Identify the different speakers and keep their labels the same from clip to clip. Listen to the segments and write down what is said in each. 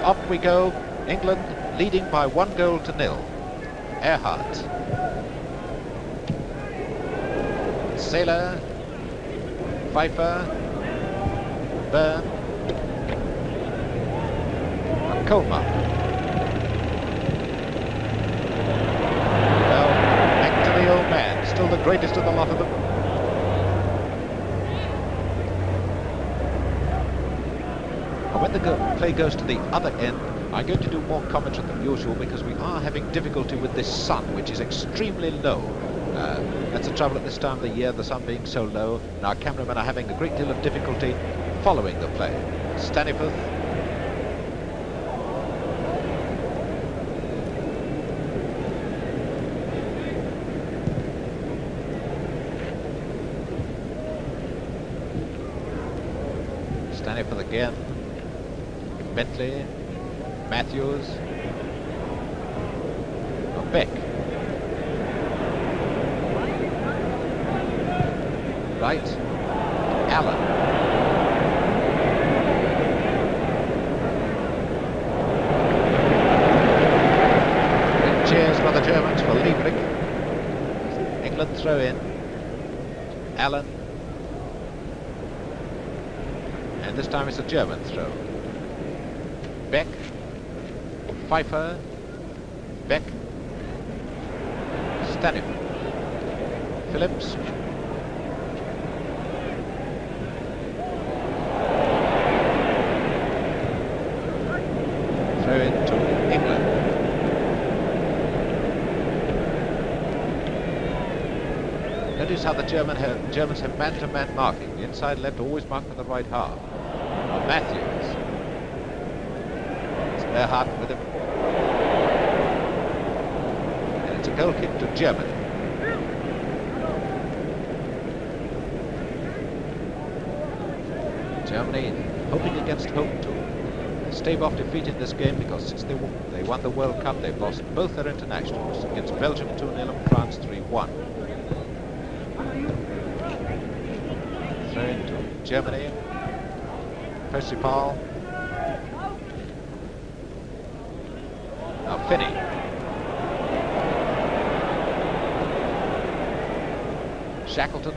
Speaker 1: off we go. England leading by 1-0. Earhart. Sailor. Pfeiffer. Byrne. And Colmar. Well, back to the old man. Still the greatest of the lot of them. And when the play goes to the other end, I'm going to do more commentary than usual because we are having difficulty with this sun, which is extremely low. That's the trouble at this time of the year, the sun being so low, and our cameramen are having a great deal of difficulty following the play. Staniforth. Staniforth again. Bentley. Matthews. Beck. Right. Allen. Big cheers for the Germans for Liebrich. England throw in. Allen. And this time it's a German throw. Beck. Pfeiffer. Beck. Staniforth. Phillips. Throw into England. Notice how the Germans have man-to-man marking. The inside left always marked with the right half. Now Matthews. It's Earhart with him. And it's a goal kick to Germany. Germany hoping against hope to stave off defeat in this game because since they won the World Cup they've lost both their internationals against Belgium 2-0 and France 3-1. Throw into Germany. Percival. Now Finney. Shackleton.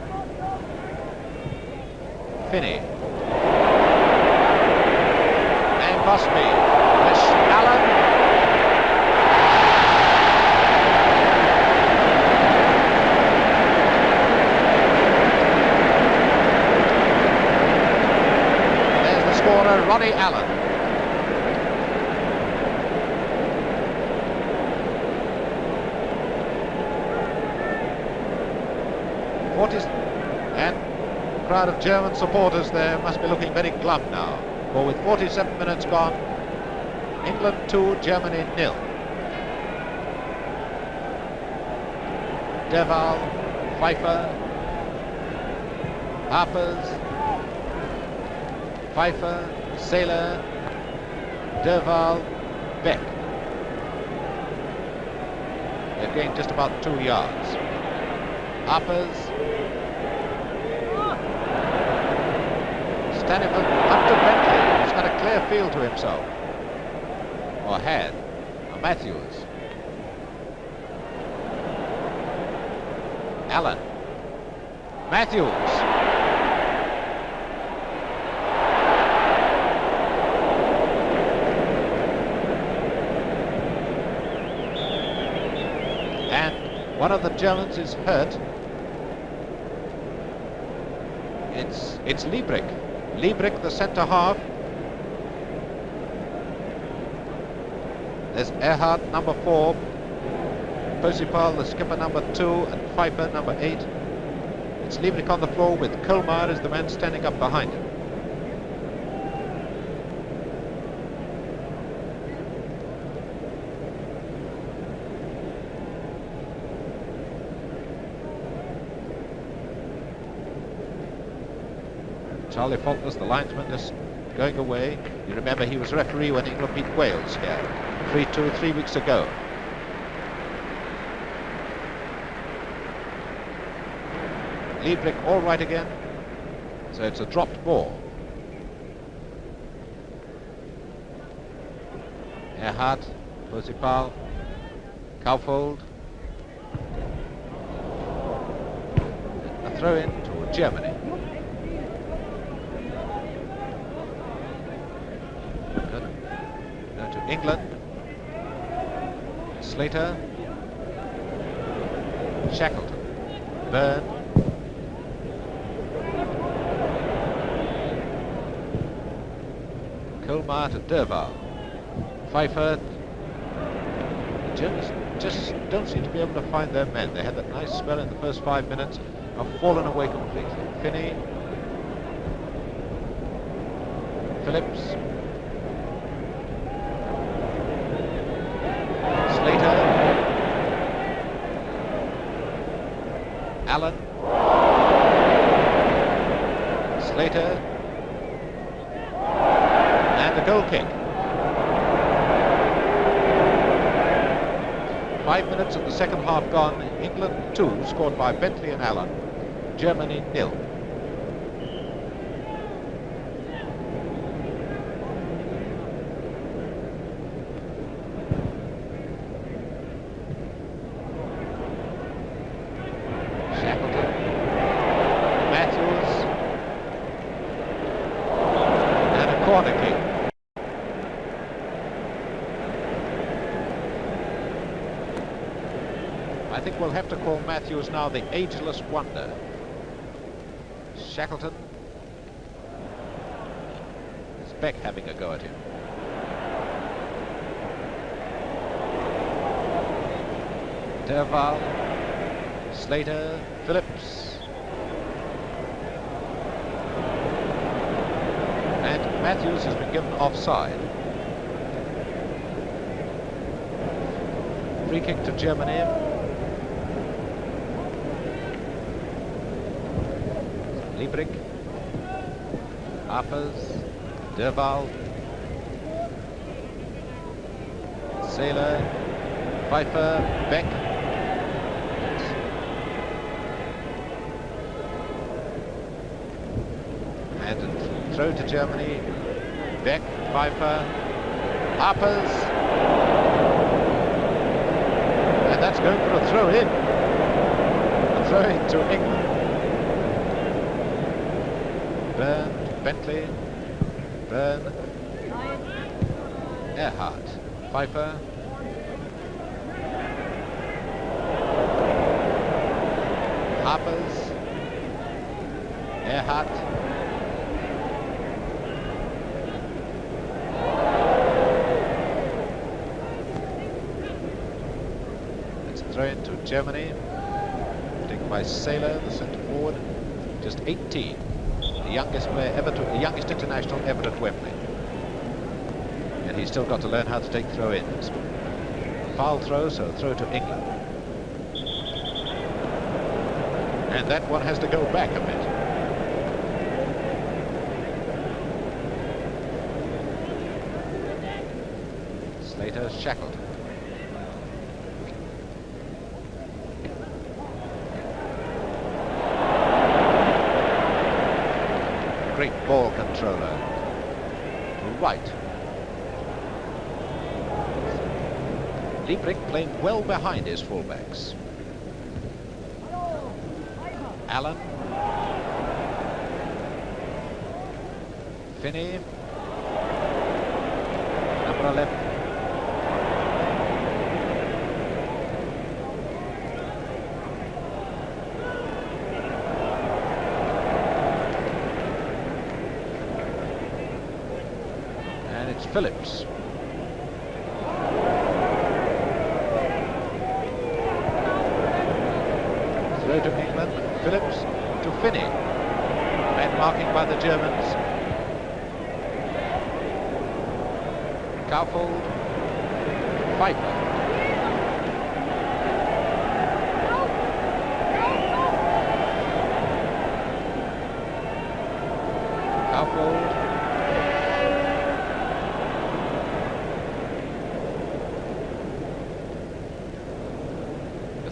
Speaker 1: Finney. Must be this Allen. There's the scorer, Ronnie Allen. And a crowd of German supporters there must be looking very glum now. For with 47 minutes gone, England 2, Germany 0. Derval, Pfeiffer, Harpers, Pfeiffer, Sailor, Derval, Beck. They've gained just about 2 yards. Harpers, Staniforth up to Bentley. He's got a clear field to himself. Or had. Now Matthews. Allen. Matthews. And one of the Germans is hurt. It's Liebrich. Liebrich, the centre half. There's Earhart, number 4. Percival, the skipper, number 2. And Pfeiffer, number 8. It's Liebrich on the floor with Colmar as the man standing up behind him. Charlie Faulkner, the linesman, is going away. You remember he was referee when England beat Wales here, 3-2 3 weeks ago. Liebrich all right again, so it's a dropped ball. Erhard, Posipal, Kaufold. A throw in to Germany. Good. Now to England. Slater. Shackleton. Byrne. Colmar to Derval. Pfeiffer. The Germans just don't seem to be able to find their men. They had that nice spell in the first 5 minutes, have fallen away completely. Finney. Phillips. Slater. Allen. Slater. And a goal kick. 5 minutes of the second half gone. England 2, scored by Bentley and Allen. Germany 0. Shackleton. Matthews. And a corner kick. I think we'll have to call Matthews now the ageless wonder. Shackleton. It's Beck having a go at him. Derval. Slater. Phillips. And Matthews has been given offside. Free kick to Germany. Liebrich, Harpers, Derval, Sailor, Pfeiffer, Beck. And a throw to Germany. Beck, Pfeiffer, Harpers. And that's going for a throw in. A throw in to England. Byrne, Bentley, Byrne, Erhard, Pfeiffer, Harpers, Erhard, it's a throw in to Germany, taken by Sailor, the centre forward, just 18. The youngest player ever to, the youngest international ever at Wembley. And he's still got to learn how to take throw-ins. Foul throw, so throw to England. And that one has to go back a bit. Slater, Shackleton. Great ball controller. To right. Liebrich playing well behind his fullbacks. Allen. Finney. Number 11. Phillips. Throw to England. Phillips to Finney. Man marking by the Germans. Kaufold. Pfeiffer. Kaufold.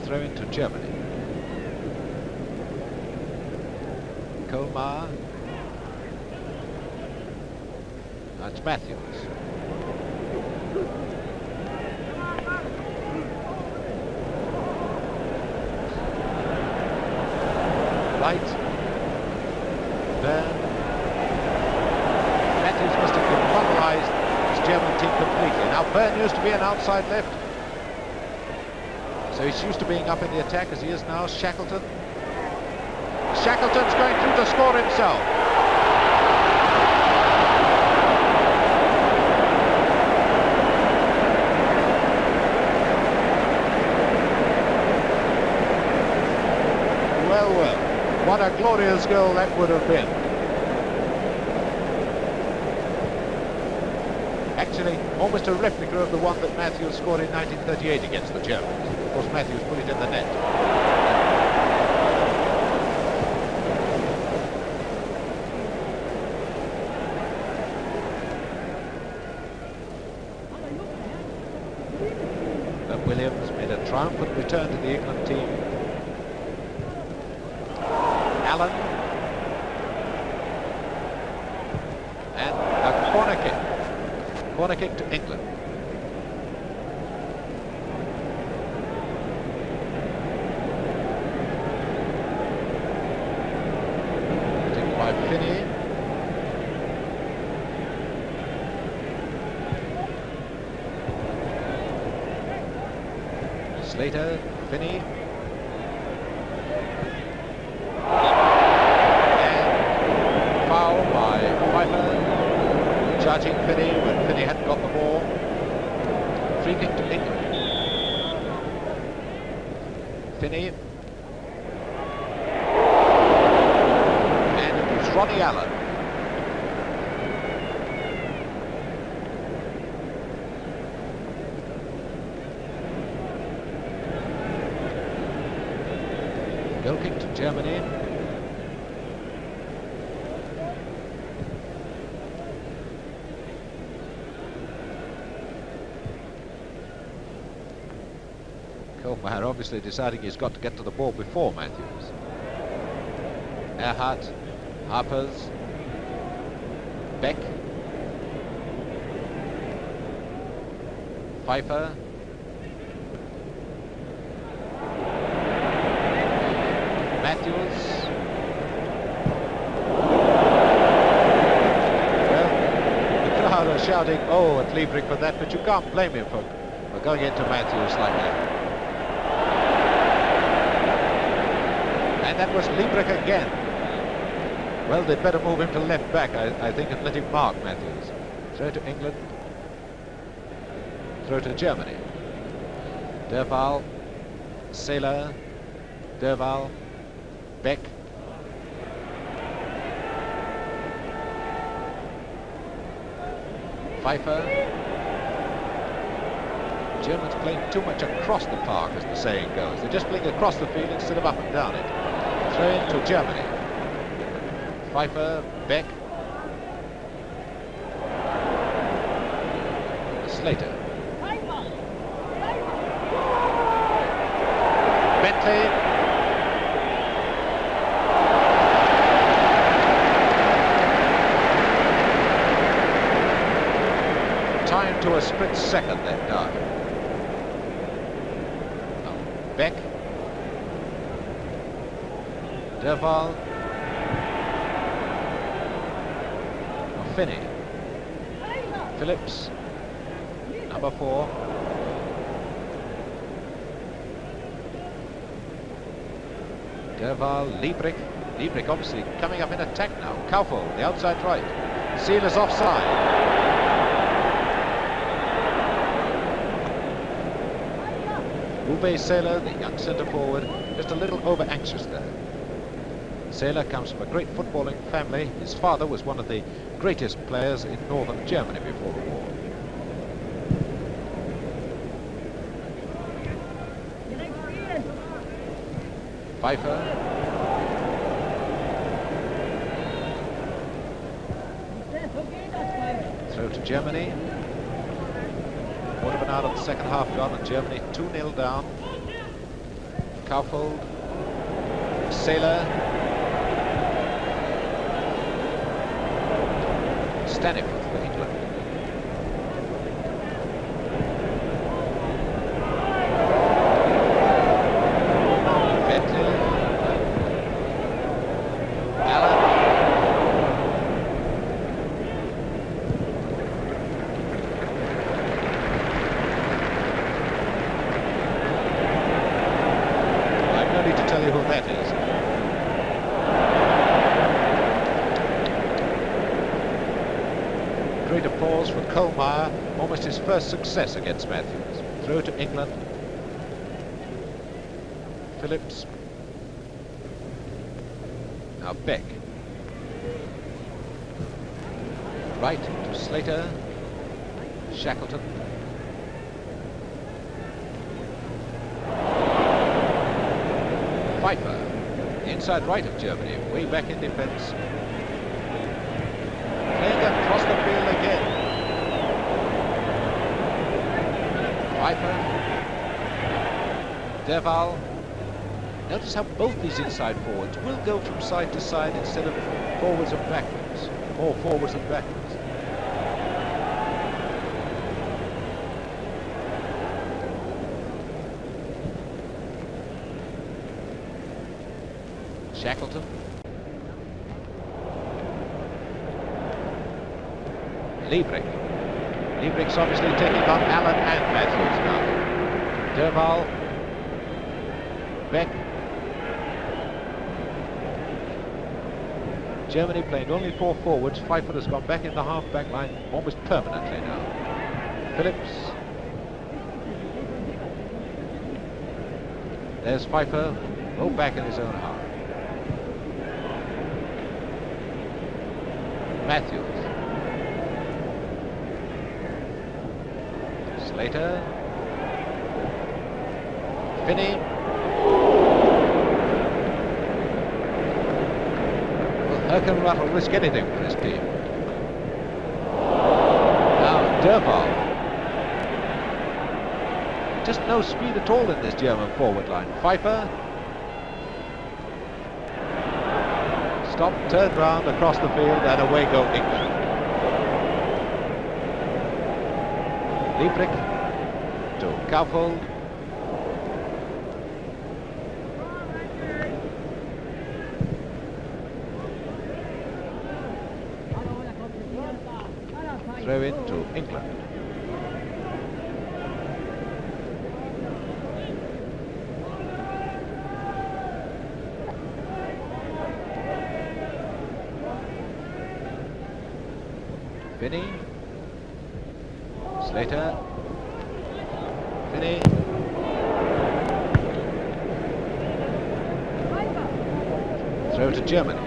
Speaker 1: Throw into Germany. Colmar. That's Matthews. right. Byrne. Matthews must have pulverised his German team completely. Now Byrne used to be an outside left. So he's used to being up in the attack as he is now. Shackleton. Shackleton's going through to score himself. Well, well, what a glorious goal that would have been. Actually, almost a replica of the one that Matthews scored in 1938 against the Germans. Of course, Matthews put it in the net. Williams made a triumphant return to the England team. Allen. And a corner kick. Corner kick to England. Taken by Finney. Slater, Finney. And foul by Pfeiffer. Charging Finney when Finney hadn't got the ball. Free kick to England. Finney. And it was Ronnie Allen. Goal kick to Germany. Kohlmeier obviously deciding he's got to get to the ball before Matthews. Erhardt, Harpers, Beck, Pfeiffer, Matthews. Well, the crowd are shouting, oh, at Liebrich for that, but you can't blame him for going into Matthews like that. And that was Liebrich again. Well, they'd better move him to left back, I think, and let him mark Matthews. Throw to England. Throw to Germany. Derval, Saylor, Derval, Beck. Pfeiffer. Germans playing too much across the park, as the saying goes. They're just playing across the field instead of up and down it. Throw in to Germany. Pfeiffer, Beck. Slater. Bentley. Time to a split second that dive. Beck. Derval. Finney. Phillips. Number 4. Derval, Liebrich. Liebrich obviously coming up in attack now. Kaufhold, the outside right. Seal is offside. Uwe Saylor, the young centre forward, just a little over anxious there. Saylor comes from a great footballing family. His father was one of the greatest players in northern Germany before the war. Pfeiffer. Throw to Germany. Quarter of an hour of the second half gone, and Germany 2-0 down. Kaufhold. Saylor. Staniforth for England. Bentley. Allen. I've no need to tell you who that is. Great applause for Colemeyer, almost his first success against Matthews. Throw to England. Phillips. Now Beck. Right to Slater. Shackleton. Pfeiffer. Inside right of Germany, way back in defence. Playing across the field again. Pfeiffer. Derval. Notice how both these inside forwards will go from side to side instead of forwards and backwards. Or forwards and backwards. Shackleton. Liebrich. Liebrich's obviously taking on Allen and Matthews now. Derval. Beck. Germany playing only 4 forwards. Pfeiffer has gone back in the half-back line almost permanently now. Phillips. There's Pfeiffer, well back in his own half. Matthews. Slater. Finney. Well, Herkenrath will risk anything for his team. Now Derval. Just no speed at all in this German forward line. Pfeiffer. Stop, turn round across the field, and away go England. Liebrich to Kaufold. Throw in to England. Finney. Slater. Finney. Throw to Germany.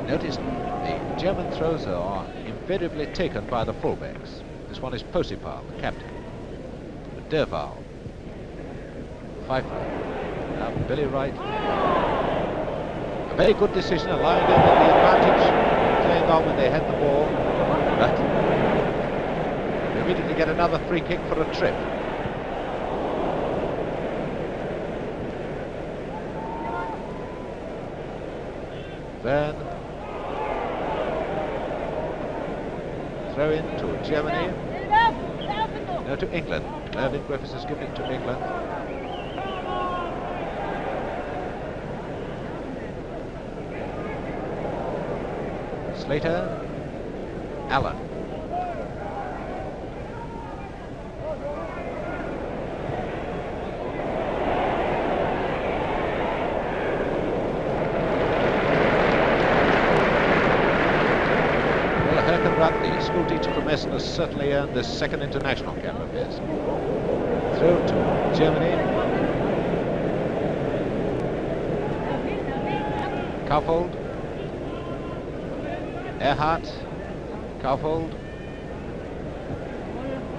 Speaker 1: Notice the German throws are invariably taken by the fullbacks. This one is Posipal, the captain. Derval. Pfeiffer. Now Billy Wright. A very good decision, allowing them the advantage, playing on when they had the ball. But they immediately get another free kick for a trip. Then throw in to Germany. No, to England. Mervyn Griffiths has given it to England. Slater. Allen. The school teacher from Essen has certainly earned this second international cap of his. Through to Germany. Kaufold. Erhardt. Kaufold.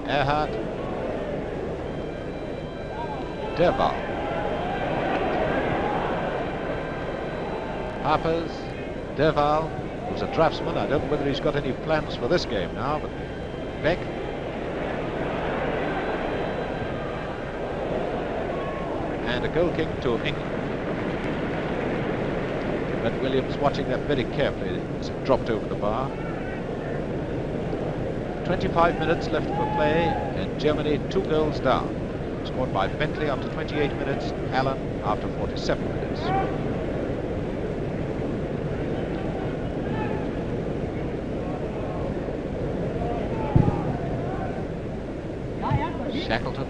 Speaker 1: Erhardt. Derval. Harpers. Derval. Who's a draftsman. I don't know whether he's got any plans for this game now, but Beck. And a goal kick to England. But Williams watching that very carefully as it dropped over the bar. 25 minutes left for play, and Germany 2 goals down. Scored by Bentley after 28 minutes, Allen after 47 minutes. Shackleton.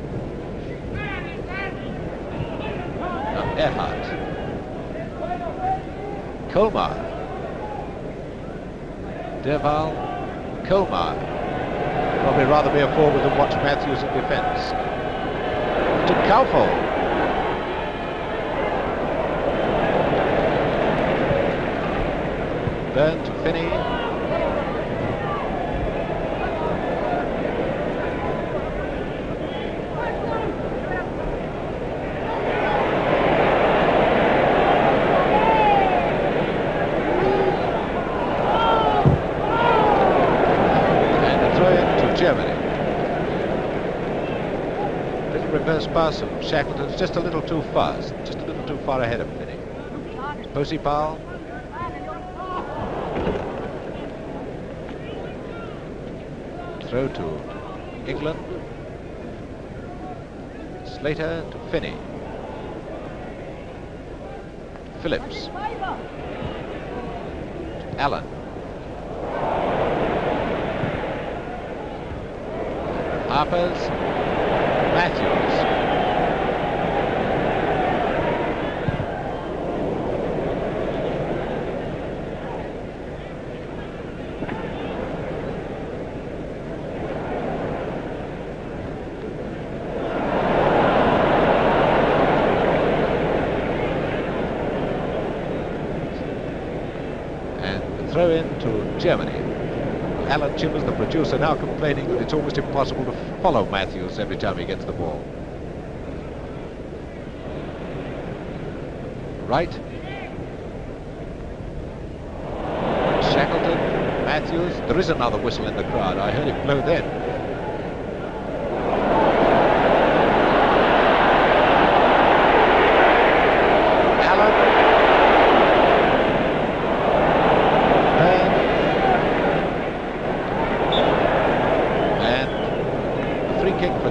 Speaker 1: Now Earhart. Colmar. Derval. Colmar. Probably rather be a forward than watch Matthews in defence. To Kaufhold. Byrne to Finney. And a throw in to Germany. Little reverse pass of Shackleton's just a little too fast, just a little too far ahead of Finney. Poseypal. Throw to England. Slater to Finney. Phillips. Allen. Harpers. Matthews. Throw in to Germany. Alan Chimmers, the producer, now complaining that it's almost impossible to follow Matthews every time he gets the ball. Right. Shackleton, Matthews. There is another whistle in the crowd. I heard it blow then.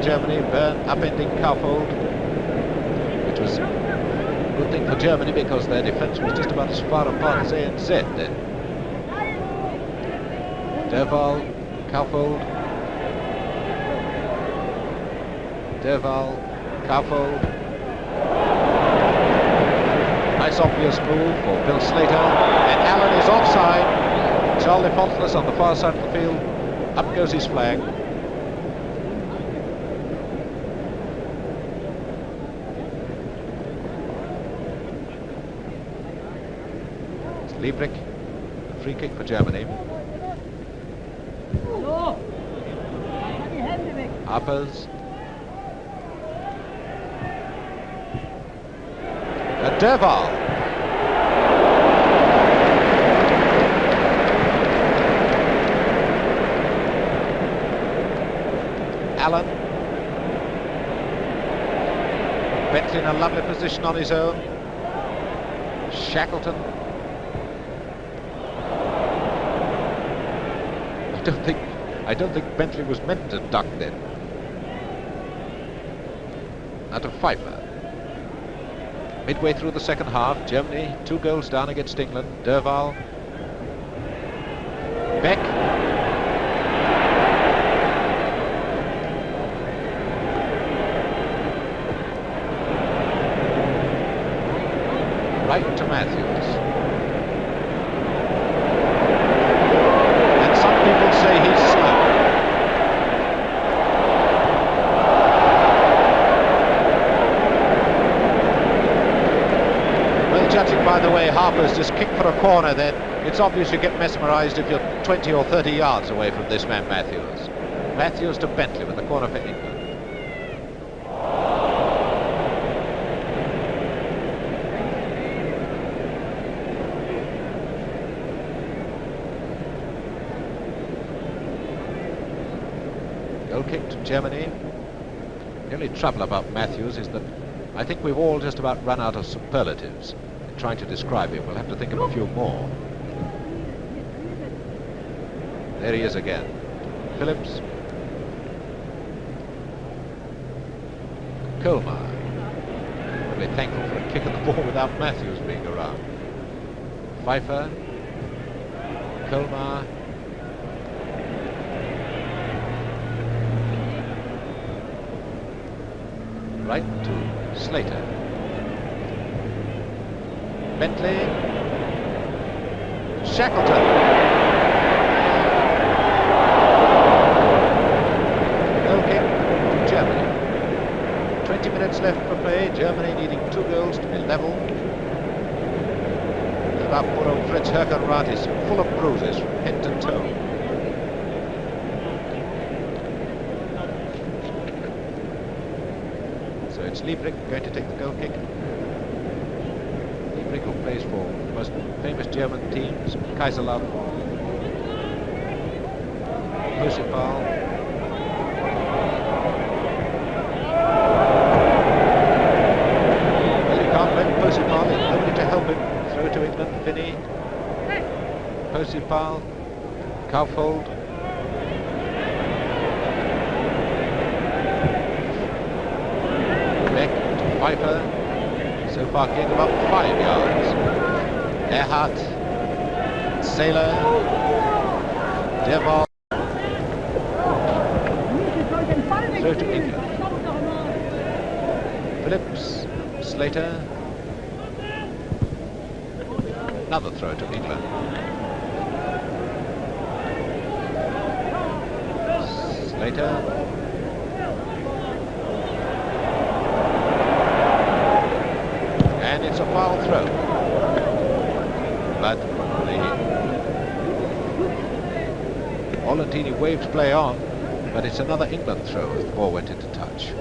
Speaker 1: Germany, Byrne upending Kaufhold, which was a good thing for Germany because their defence was just about as far apart as A and Z then. Derval, Kaufhold, Derval, Kaufhold. Nice obvious move for Bill Slater, and Allen is offside. Charlie Faultless on the far side of the field. Up goes his flag. Liebrich, free kick for Germany. Harpers. Derval. Allen. Bentley in a lovely position on his own. Shackleton. I don't think Bentley was meant to duck then. Now to Pfeiffer. Midway through the second half, Germany 2 goals down against England. Derval. Beck. Right to Matthews. People say he's slow. Well, judging by the way Harper's just kicked for a corner, then it's obvious you get mesmerised if you're 20 or 30 yards away from this man Matthews. Matthews to Bentley with the corner for England. Goal kick to Germany. The only trouble about Matthews is that I think we've all just about run out of superlatives in trying to describe him. We'll have to think of a few more. There he is again. Phillips. Colmar. We'll be thankful for a kick at the ball without Matthews being around. Pfeiffer. Colmar. Right to Slater. Bentley. Shackleton. Goal kick to Germany. 20 minutes left for play. Germany needing 2 goals to be level. And our poor old Fritz Herkenrath is full of bruises from head to toe. So it's Liebrig going to take the goal kick. Liebrig, who plays for the most famous German teams, Kaiserslautern, Pusipal. Well, you can't blame Pusipal, there's nobody to help him. Throw to England, Finney. Pusipal, Kaufhold. Pfeiffer, so far gained about 5 yards. Erhardt, Sailor, Devol. Throw to England. Phillips, Slater. Another throw to England. Slater. And it's a foul throw. But Volantini waved play on, but it's another England throw as the ball went into touch.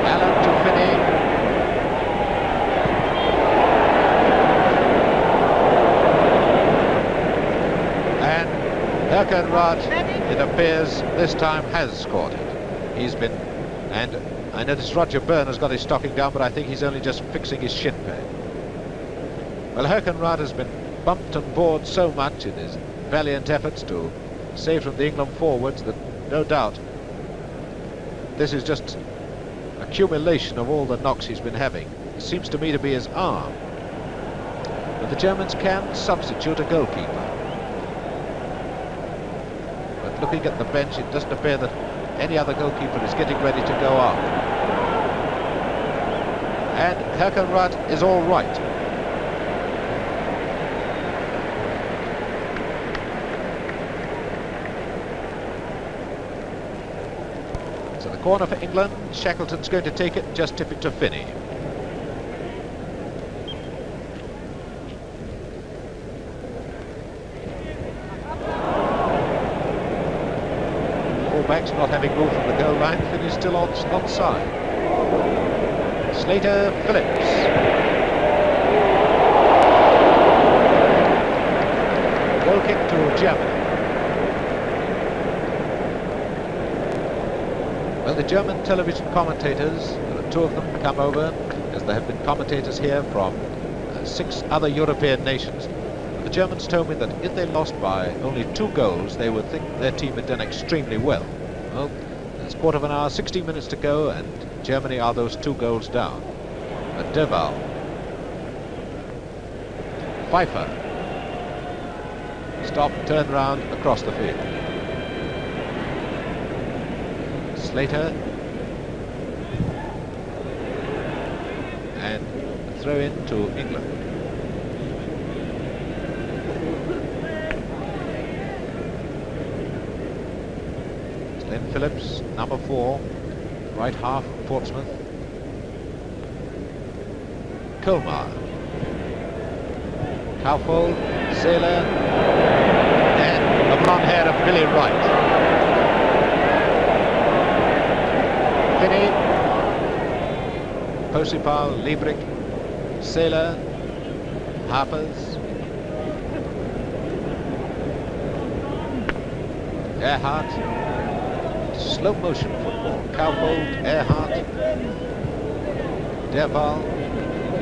Speaker 1: Allen to Finney. And Herkenrath, it appears, this time has scored it. He's been, and I noticed Roger Byrne has got his stocking down, but I think he's only just fixing his shin pad. Well, Herkenrath has been bumped and bored so much in his valiant efforts to save from the England forwards that no doubt this is just accumulation of all the knocks he's been having. It seems to me to be his arm. But the Germans can substitute a goalkeeper. But looking at the bench, it doesn't appear that any other goalkeeper is getting ready to go up. And Herkenrath is all right. So the corner for England. Shackleton's going to take it, just tip it to Finney. Fullbacks not having moved from the goal line. Finney's still onside. Slater, Phillips. Goal kick to Germany. Well, the German television commentators, there are 2 of them, come over, as there have been commentators here from 6 other European nations. The Germans told me that if they lost by only 2 goals, they would think their team had done extremely well. Well, there's a quarter of an hour, 16 minutes to go, and Germany are those 2 goals down. But Devol. Pfeiffer. Stop, turn round, across the field. Slater. And a throw in to England. Glenn Phillips, number 4, right half, Portsmouth. Kolmar. Kaufhold, Sailor, and the blonde hair of Billy Wright. Finney, Posipal, Liebrig, Sailor, Harpers, Erhardt, slow motion football, Kaufhold, Erhardt, Devol,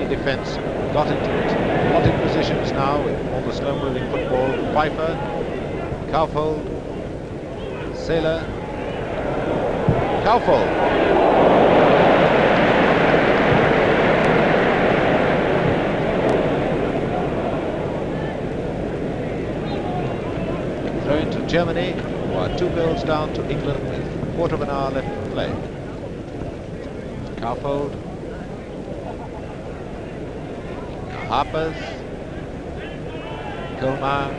Speaker 1: in defence, got into it, got in positions now with all the slow moving football, Pfeiffer, Kaufhold, Sailor, Kaufhold. Throw into Germany, who are 2 goals down to England with a quarter of an hour left to play. Carfold. Harpers. Kulmar.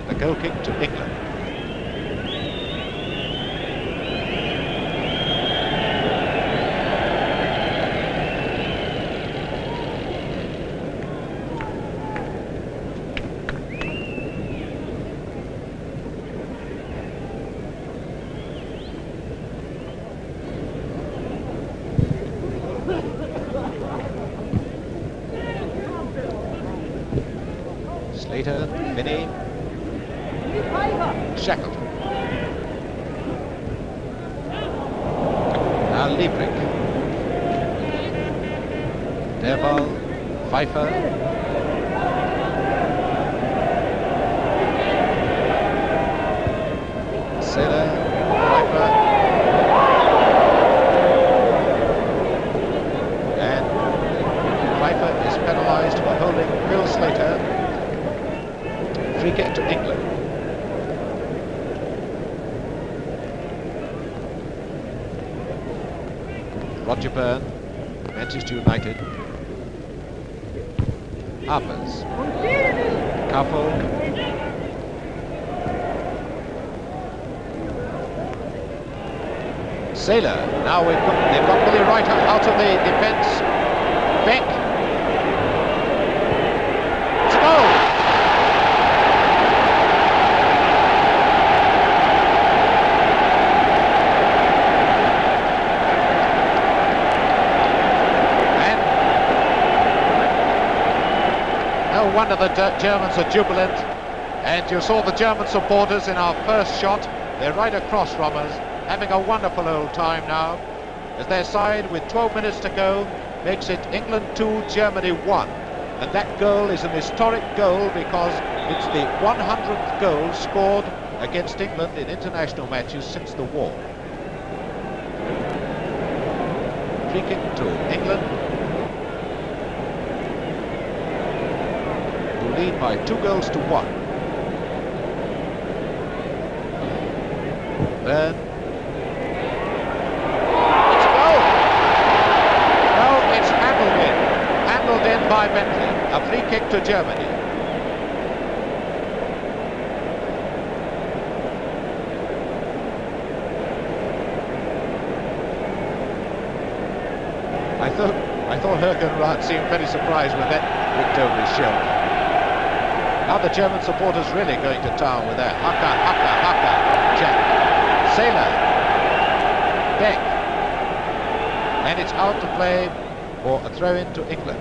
Speaker 1: The goal kick to England. Slater, Finney, Shackleton. Now Liebrich. Derval, Pfeiffer. Sailor, Pfeiffer. And Pfeiffer is penalised for holding Bill Slater. Free kick to England. Roger Byrne, Manchester United. Harpers. Carfold. Sailor. Now they've got Billy Wright out of the defence. Beck. It's a goal. No wonder the Germans are jubilant, and you saw the German supporters in our first shot. They're right across from us, having a wonderful old time now, as their side, with 12 minutes to go, makes it England 2, Germany 1. And that goal is an historic goal because it's the 100th goal scored against England in international matches since the war. Free kick to England, lead by 2-1. Byrne. It's a goal! No, it's handled in. Handled in by Bentley. A free kick to Germany. I thought Herkenrath seemed very surprised when that looked over his shoulder. Now the German supporters really going to town with their haka, check. Sailor. Beck. And it's out to play for a throw-in to England.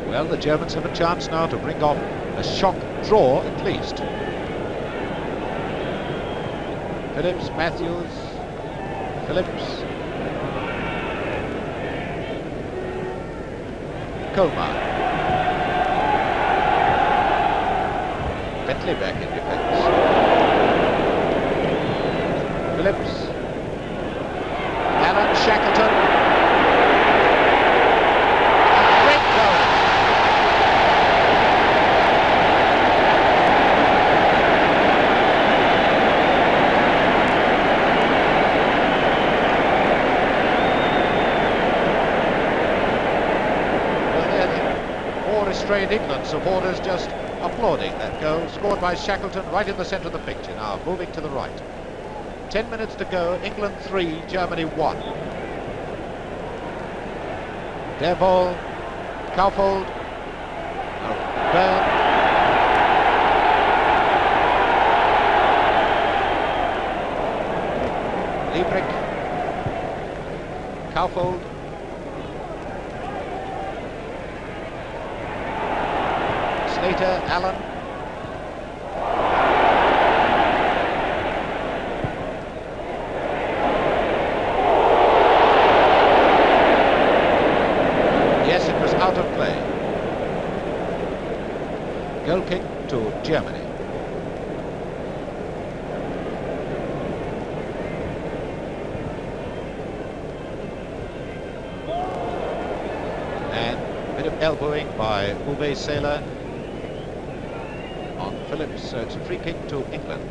Speaker 1: Well, the Germans have a chance now to bring off a shock draw at least. Phillips, Matthews, Phillips, Kulmar, Bentley back in defence, Phillips, Alan Shackleton, a great goal. Restrained England supporters just applauding that goal, scored by Shackleton right in the centre of the picture. Now moving to the right. 10 minutes to go, England 3, Germany 1. Derval, Carfold, Byrne, Liebrich, Carfold, Slater, Allen, yes, it was out of play. Goal kick to Germany. Bit of elbowing by Uwe Sailor on Phillips, so it's a free kick to England.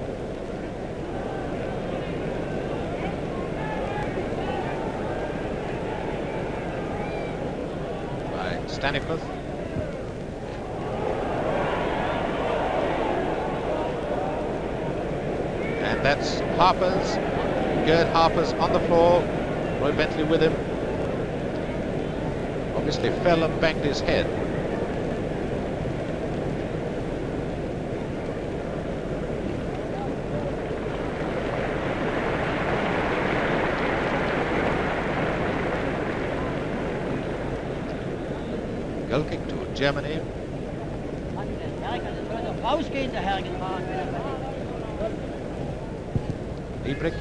Speaker 1: By Staniforth. And that's Harper's. Gerd Harper's on the floor. Roy Bentley with him. Obviously fell and banged his head. Goal kick to Germany. Liebrich.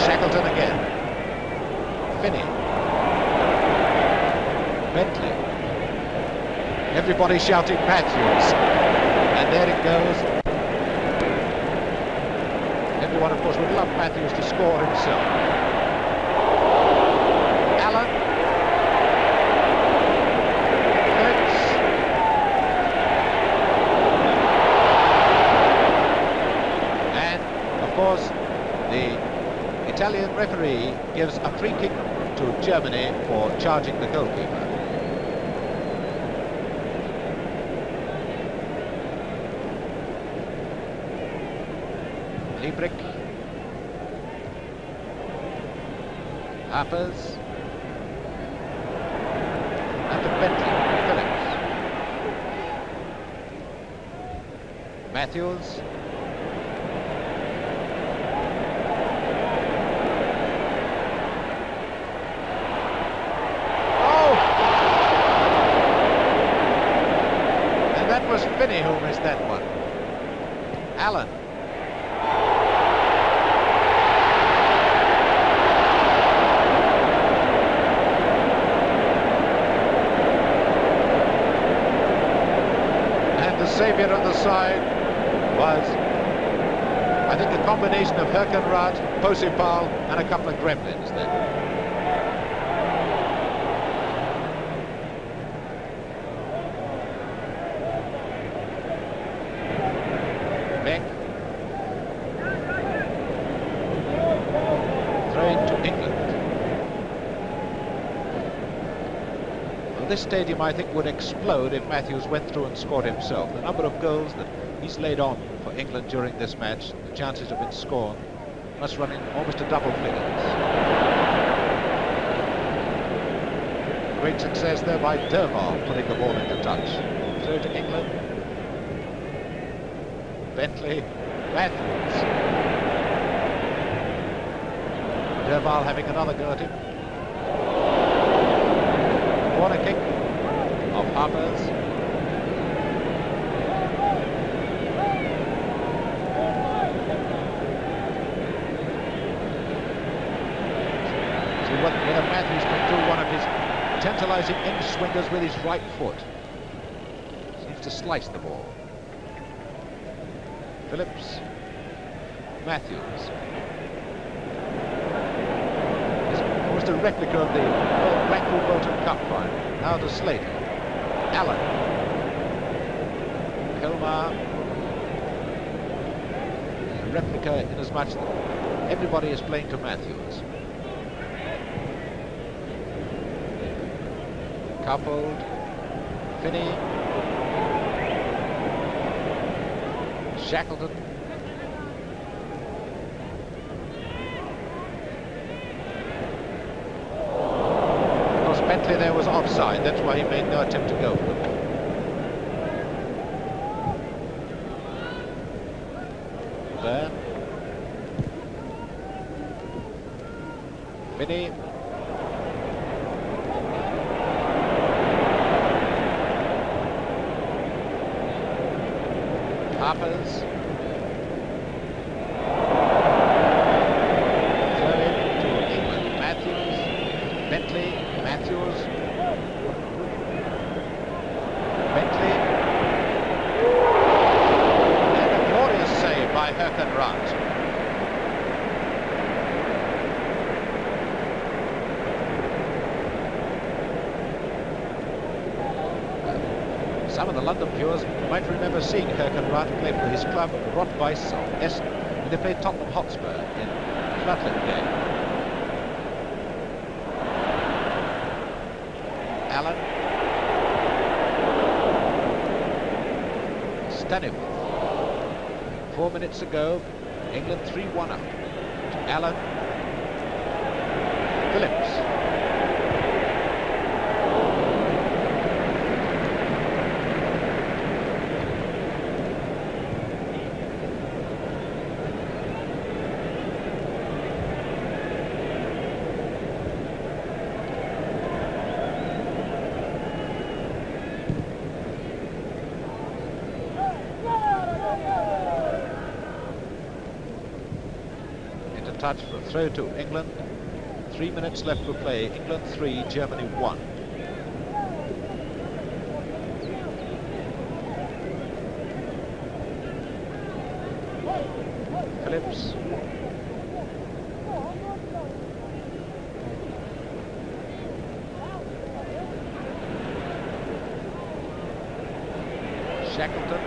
Speaker 1: Shackleton again. Finney. Bentley. Everybody shouting Matthews. And there it goes. Everyone, of course, would love Matthews to score himself. Allen. The Italian referee gives a free kick to Germany for charging the goalkeeper. Liebrich. Harpers. And to Bentley. Phillips. Matthews. Finney who missed that one. Allen. And the saviour on the side was, I think, a combination of Herkenrath, Posipal and a couple of gremlins then. This stadium, I think, would explode if Matthews went through and scored himself. The number of goals that he's laid on for England during this match, the chances have been scored, must run in almost to double figures. Great success there by Derval, putting the ball into touch. Throw to England. Bentley, Matthews. Derval having another go at him. Corner kick of Harpers. See whether Matthews can do one of his tantalising in-swingers with his right foot. Seems to slice the ball. Phillips. Matthews. Almost a replica of the Blackpool-Bolton Cup final. Now to Slater. Allen. Kilmar. A replica in as much that everybody is playing to Matthews. Coupled. Finney. Shackleton. Bentley there was offside, that's why he made no attempt to go for the ball. There. Finney. Harpers. Throw in to England. Matthews. Bentley. Matthews. Bentley. And a glorious save by Herkenrath. Some of the London viewers might remember seeing Herkenrath play for his club Rot-Weiss of Essen when they played Tottenham Hotspur in Floodlit game. Allen. Staniforth. 4 minutes ago, England 3-1 up. To Allen. Phillips. Touch for a throw to England. 3 minutes left for play. England 3, Germany 1. Phillips. Shackleton.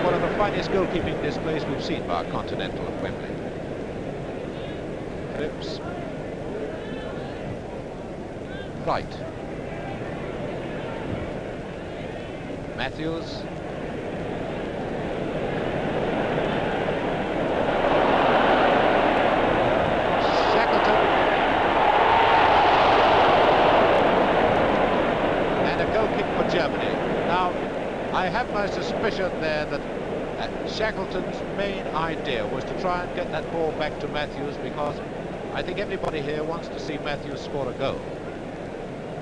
Speaker 1: One of the finest goalkeeping displays we've seen by our Continental at Wembley. Phillips. Right. Matthews. Shackleton. And a goal kick for Germany. Now, I have my suspicion there that Shackleton's main idea was to try and get that ball back to Matthews, because I think everybody here wants to see Matthews score a goal.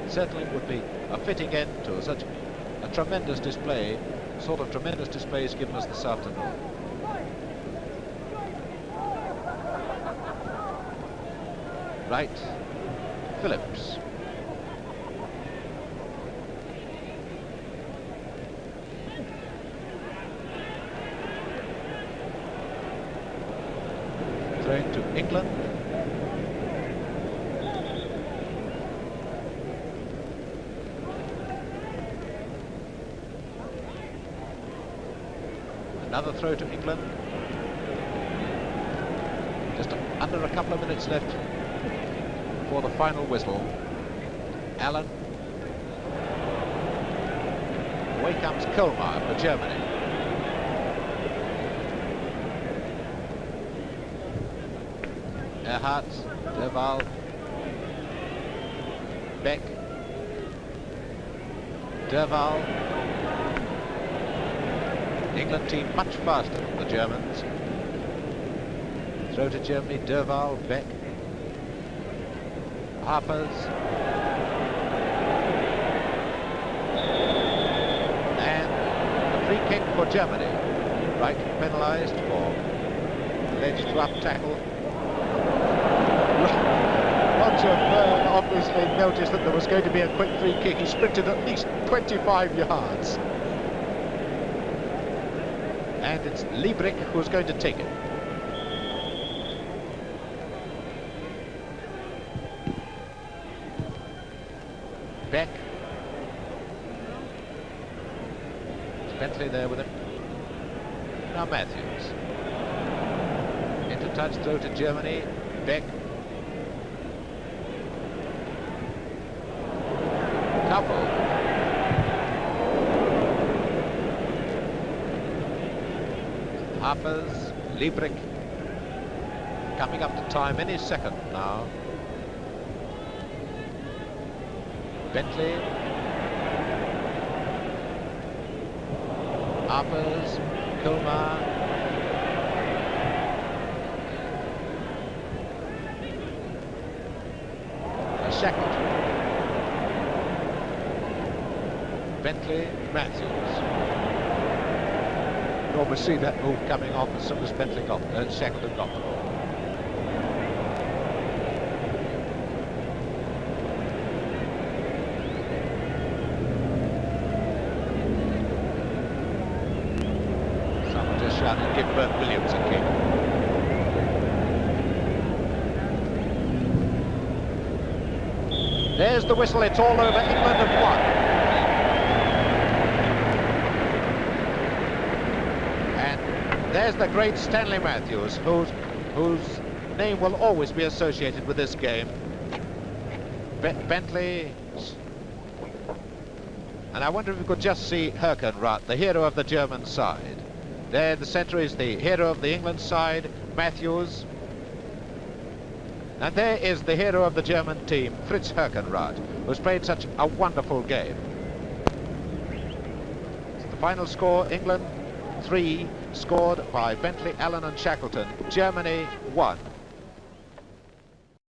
Speaker 1: Certainly would be a fitting end to such a tremendous display, sort of tremendous displays given us this afternoon. Right, Phillips. Thrown to England. Another throw to England. Just under a couple of minutes left for the final whistle. Allen. Away comes Kohlmeier for Germany. Erhardt, Derval, Beck, Derval. England team much faster than the Germans. Throw to Germany, Derval, Beck, Harpers, and a free kick for Germany. Right, penalised for alleged rough tackle. Roger Byrne obviously noticed that there was going to be a quick free kick. He sprinted at least 25 yards. And it's Liebrich who's going to take it. Beck. It's Bentley there with him. Now Matthews. Into touch, throw to Germany. Beck. Couple. Harpers, Liebrich, coming up to time any second now. Bentley, Harpers, Kohlmeier, Shackleton, Bentley, Matthews. You almost see that move coming off as soon as Bentley got Shackleton got the ball. Someone just touchdown and give Bert Williams a kick. There's the whistle, it's all over. England have won. And there's the great Stanley Matthews, whose name will always be associated with this game. Bentley. And I wonder if we could just see Herkenrath, the hero of the German side. There in the centre is the hero of the England side, Matthews. And there is the hero of the German team, Fritz Herkenrath, who's played such a wonderful game. So the final score, England 3, scored by Bentley, Allen and Shackleton. Germany 1.